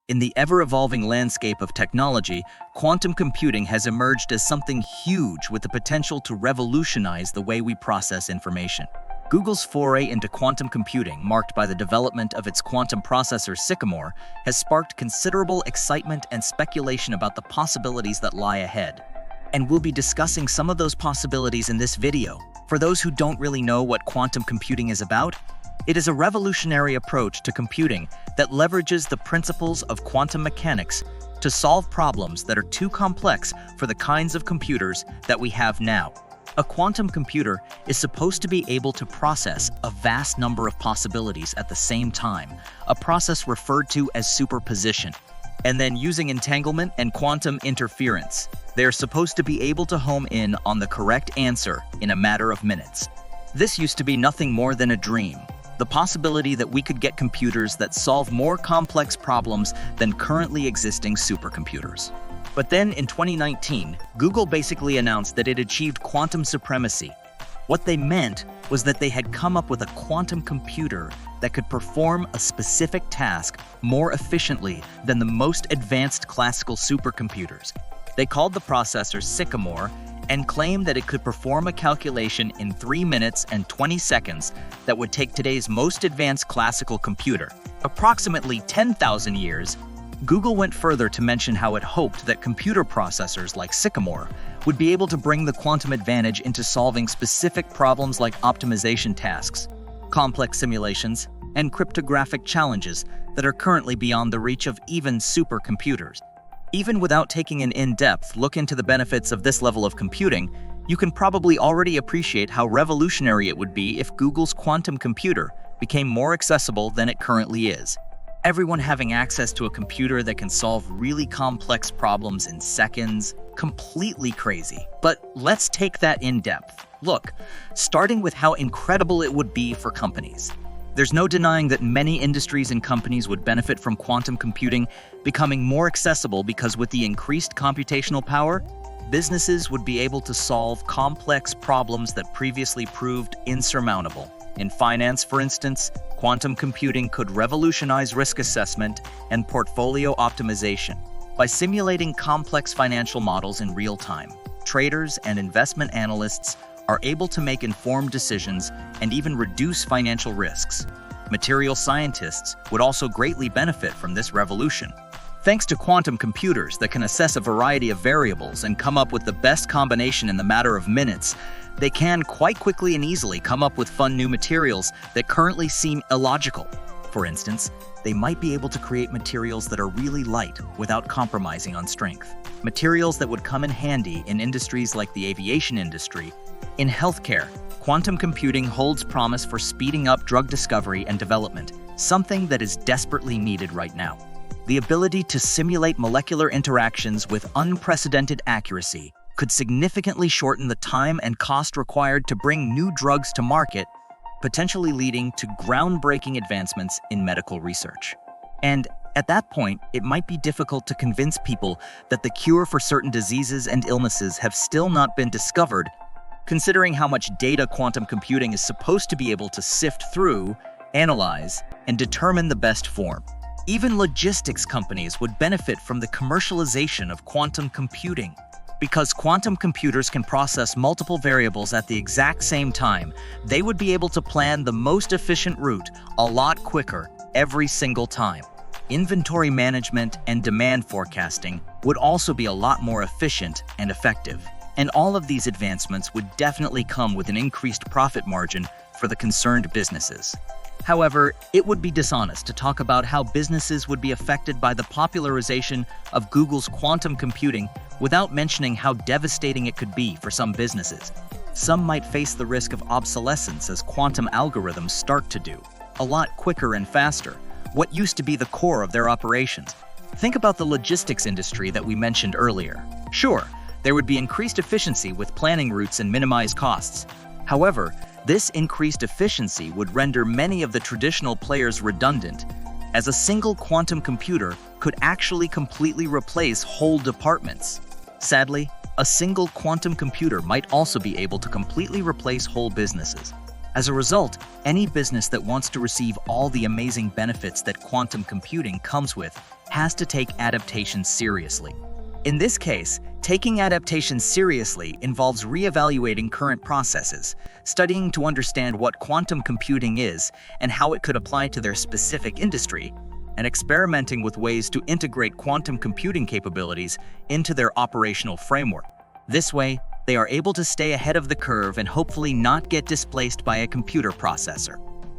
In the ever-evolving landscape of technology, quantum computing has emerged as something huge with the potential to revolutionize the way we process information. Google's foray into quantum computing, marked by the development of its quantum processor Sycamore, has sparked considerable excitement and speculation about the possibilities that lie ahead. And we'll be discussing some of those possibilities in this video. For those who don't really know what quantum computing is about, it is a revolutionary approach to computing that leverages the principles of quantum mechanics to solve problems that are too complex for the kinds of computers that we have now. A quantum computer is supposed to be able to process a vast number of possibilities at the same time, a process referred to as superposition. And then using entanglement and quantum interference, they are supposed to be able to home in on the correct answer in a matter of minutes. This used to be nothing more than a dream. The possibility that we could get computers that solve more complex problems than currently existing supercomputers. But then in 2019, Google basically announced that it achieved quantum supremacy. What they meant was that they had come up with a quantum computer that could perform a specific task more efficiently than the most advanced classical supercomputers. They called the processor Sycamore and claimed that it could perform a calculation in 3 minutes and 20 seconds that would take today's most advanced classical computer approximately 10,000 years. Google went further to mention how it hoped that computer processors like Sycamore would be able to bring the quantum advantage into solving specific problems like optimization tasks, complex simulations, and cryptographic challenges that are currently beyond the reach of even supercomputers. Even without taking an in-depth look into the benefits of this level of computing, you can probably already appreciate how revolutionary it would be if Google's quantum computer became more accessible than it currently is. Everyone having access to a computer that can solve really complex problems in seconds, completely crazy. But let's take that in depth. Look, starting with how incredible it would be for companies. There's no denying that many industries and companies would benefit from quantum computing becoming more accessible because with the increased computational power, businesses would be able to solve complex problems that previously proved insurmountable. In finance, for instance, quantum computing could revolutionize risk assessment and portfolio optimization. By simulating complex financial models in real time, traders and investment analysts are able to make informed decisions and even reduce financial risks. Material scientists would also greatly benefit from this revolution. Thanks to quantum computers that can assess a variety of variables and come up with the best combination in the matter of minutes, they can quite quickly and easily come up with fun new materials that currently seem illogical. For instance, they might be able to create materials that are really light without compromising on strength. Materials that would come in handy in industries like the aviation industry. In healthcare, quantum computing holds promise for speeding up drug discovery and development, something that is desperately needed right now. The ability to simulate molecular interactions with unprecedented accuracy could significantly shorten the time and cost required to bring new drugs to market, potentially leading to groundbreaking advancements in medical research. And at that point, it might be difficult to convince people that the cure for certain diseases and illnesses have still not been discovered, considering how much data quantum computing is supposed to be able to sift through, analyze, and determine the best form. Even logistics companies would benefit from the commercialization of quantum computing. Because quantum computers can process multiple variables at the exact same time, they would be able to plan the most efficient route a lot quicker every single time. Inventory management and demand forecasting would also be a lot more efficient and effective. And all of these advancements would definitely come with an increased profit margin for the concerned businesses. However, it would be dishonest to talk about how businesses would be affected by the popularization of Google's quantum computing without mentioning how devastating it could be for some businesses. Some might face the risk of obsolescence as quantum algorithms start to do, a lot quicker and faster, what used to be the core of their operations. Think about the logistics industry that we mentioned earlier. Sure, there would be increased efficiency with planning routes and minimized costs. However, this increased efficiency would render many of the traditional players redundant, as a single quantum computer could actually completely replace whole departments. Sadly, a single quantum computer might also be able to completely replace whole businesses. As a result, any business that wants to receive all the amazing benefits that quantum computing comes with has to take adaptation seriously. In this case, taking adaptation seriously involves reevaluating current processes, studying to understand what quantum computing is and how it could apply to their specific industry, and experimenting with ways to integrate quantum computing capabilities into their operational framework. This way, they are able to stay ahead of the curve and hopefully not get displaced by a computer processor.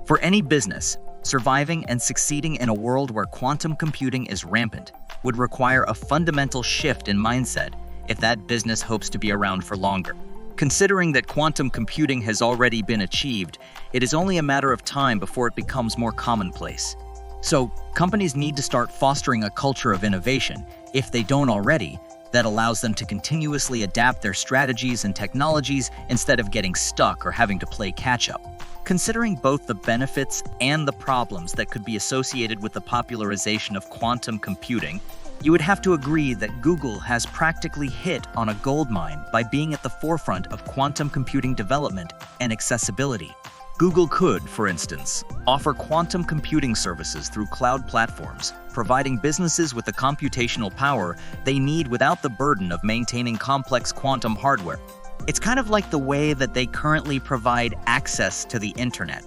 For any business, surviving and succeeding in a world where quantum computing is rampant would require a fundamental shift in mindset if that business hopes to be around for longer. Considering that quantum computing has already been achieved, it is only a matter of time before it becomes more commonplace. So, companies need to start fostering a culture of innovation, if they don't already, that allows them to continuously adapt their strategies and technologies instead of getting stuck or having to play catch-up. Considering both the benefits and the problems that could be associated with the popularization of quantum computing, you would have to agree that Google has practically hit on a goldmine by being at the forefront of quantum computing development and accessibility. Google could, for instance, offer quantum computing services through cloud platforms, providing businesses with the computational power they need without the burden of maintaining complex quantum hardware. It's kind of like the way that they currently provide access to the internet.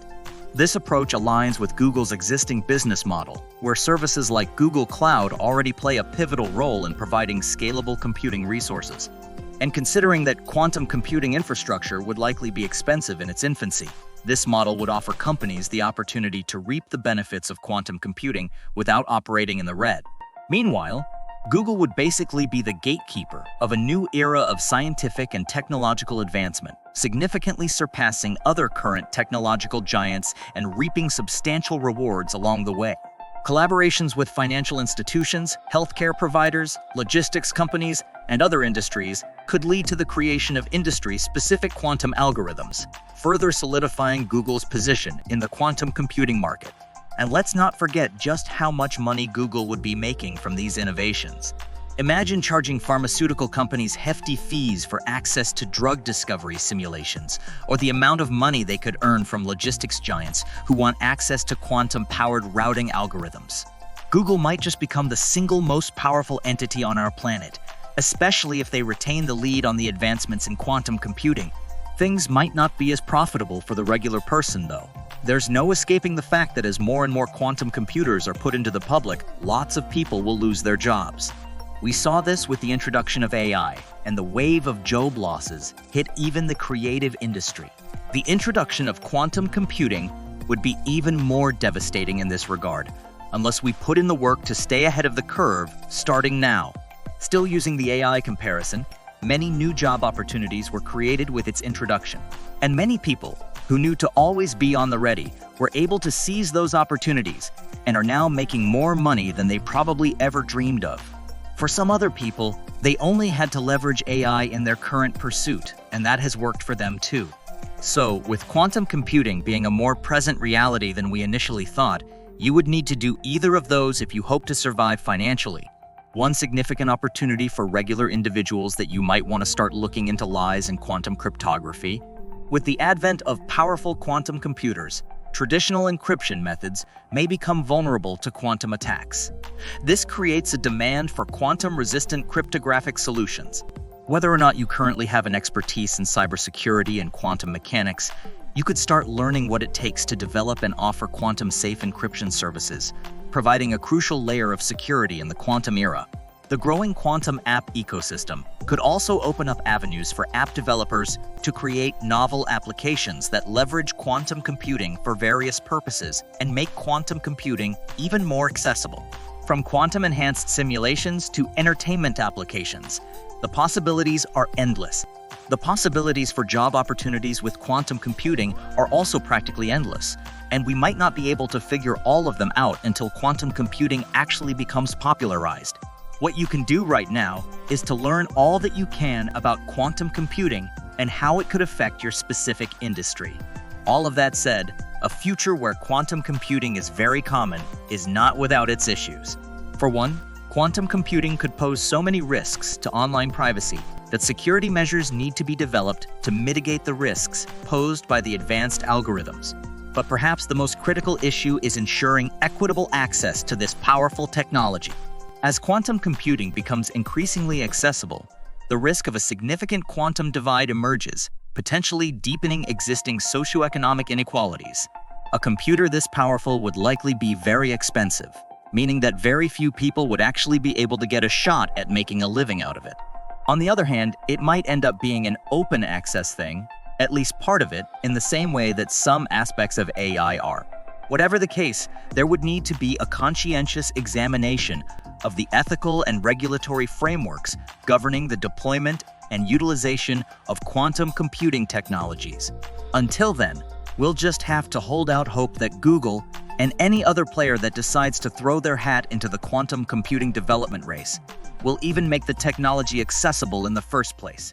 This approach aligns with Google's existing business model, where services like Google Cloud already play a pivotal role in providing scalable computing resources. And considering that quantum computing infrastructure would likely be expensive in its infancy, this model would offer companies the opportunity to reap the benefits of quantum computing without operating in the red. Meanwhile, Google would basically be the gatekeeper of a new era of scientific and technological advancement, significantly surpassing other current technological giants and reaping substantial rewards along the way. Collaborations with financial institutions, healthcare providers, logistics companies, and other industries could lead to the creation of industry-specific quantum algorithms, further solidifying Google's position in the quantum computing market. And let's not forget just how much money Google would be making from these innovations. Imagine charging pharmaceutical companies hefty fees for access to drug discovery simulations, or the amount of money they could earn from logistics giants who want access to quantum-powered routing algorithms. Google might just become the single most powerful entity on our planet, especially if they retain the lead on the advancements in quantum computing. Things might not be as profitable for the regular person, though. There's no escaping the fact that as more and more quantum computers are put into the public, lots of people will lose their jobs. We saw this with the introduction of AI, and the wave of job losses hit even the creative industry. The introduction of quantum computing would be even more devastating in this regard, unless we put in the work to stay ahead of the curve starting now. Still using the AI comparison, many new job opportunities were created with its introduction, and many people who knew to always be on the ready were able to seize those opportunities and are now making more money than they probably ever dreamed of. For some other people, they only had to leverage AI in their current pursuit, and that has worked for them too. So, with quantum computing being a more present reality than we initially thought, you would need to do either of those if you hope to survive financially. One significant opportunity for regular individuals that you might want to start looking into lies in quantum cryptography. With the advent of powerful quantum computers, traditional encryption methods may become vulnerable to quantum attacks. This creates a demand for quantum-resistant cryptographic solutions. Whether or not you currently have an expertise in cybersecurity and quantum mechanics, you could start learning what it takes to develop and offer quantum-safe encryption services, providing a crucial layer of security in the quantum era. The growing quantum app ecosystem could also open up avenues for app developers to create novel applications that leverage quantum computing for various purposes and make quantum computing even more accessible. From quantum-enhanced simulations to entertainment applications, the possibilities are endless. The possibilities for job opportunities with quantum computing are also practically endless, and we might not be able to figure all of them out until quantum computing actually becomes popularized. What you can do right now is to learn all that you can about quantum computing and how it could affect your specific industry. All of that said, a future where quantum computing is very common is not without its issues. For one, quantum computing could pose so many risks to online privacy, that security measures need to be developed to mitigate the risks posed by the advanced algorithms. But perhaps the most critical issue is ensuring equitable access to this powerful technology. As quantum computing becomes increasingly accessible, the risk of a significant quantum divide emerges, potentially deepening existing socioeconomic inequalities. A computer this powerful would likely be very expensive, meaning that very few people would actually be able to get a shot at making a living out of it. On the other hand, it might end up being an open access thing, at least part of it, in the same way that some aspects of AI are. Whatever the case, there would need to be a conscientious examination of the ethical and regulatory frameworks governing the deployment and utilization of quantum computing technologies. Until then, we'll just have to hold out hope that Google and any other player that decides to throw their hat into the quantum computing development race will even make the technology accessible in the first place.